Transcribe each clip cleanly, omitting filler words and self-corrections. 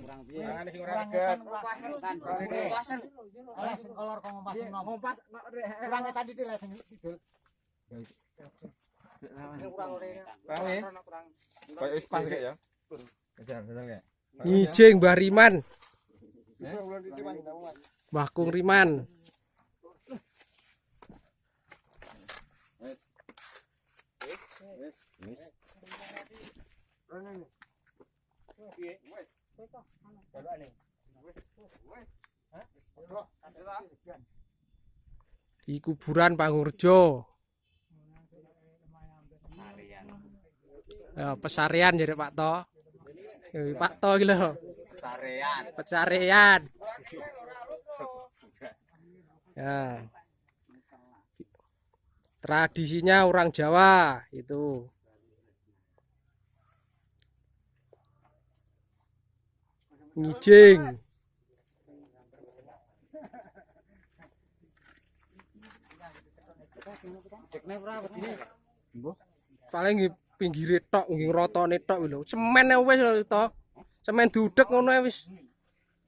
kurang piye. Mangane sing ora reget. Ora sing kolor kok ngompas nom. Ngompas kurang tadi iki lek sing kidul. Kurang oleh. Kurang. Kayak wis pas ya. Bener. Ngijing Mbah Riman. Mbah Kung Riman. Di kuburan Pangurjo. Ya, pesarian jadi Pak To. Pak To iki lho. Pesarian. Ya. Tradisinya orang Jawa itu. Ngijing. Paling pinggire tok nggih rotone tok lho. Semen wis to. Semen dudek ngono wis.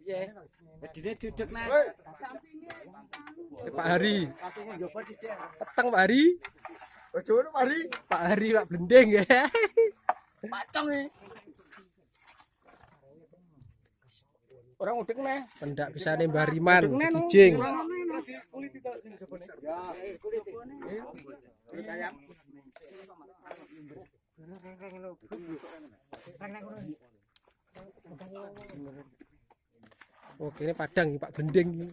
Piye? Wedine dudek nek. Pak Hari. Peteng Pak Hari. Ojo ngono Pak Hari. Pak Hari Pak Blending ya. Pak Cong iki. Orang udek neh. Pendak pisane Mbah Riman Kijing. Kulit itu sing jebone. Ya, kulit. Kulit ayam. Oke, ini Padang Pak Blending.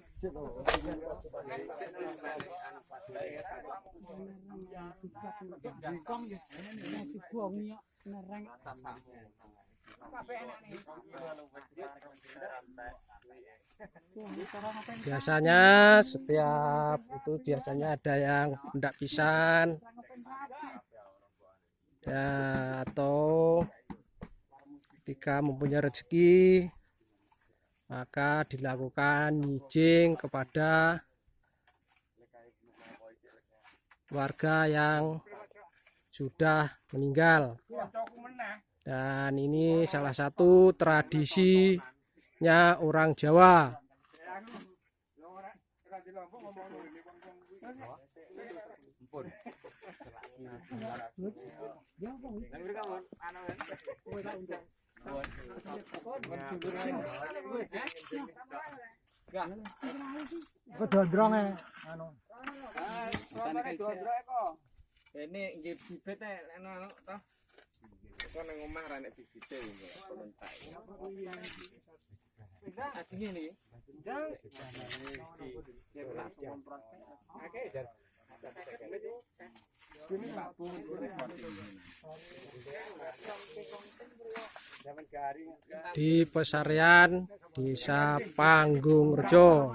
Biasanya setiap itu biasanya ada yang pendak pisan ya, atau ketika mempunyai rezeki maka dilakukan nyijing kepada warga yang sudah meninggal. Dan ini salah satu tradisinya orang Jawa. Kedondronge anu. Ini nggih bibit anu toh. Kok nang omah ra nek bibite komentar. Ajenge niki. Jang. Di pesarian Desa Panggungrejo.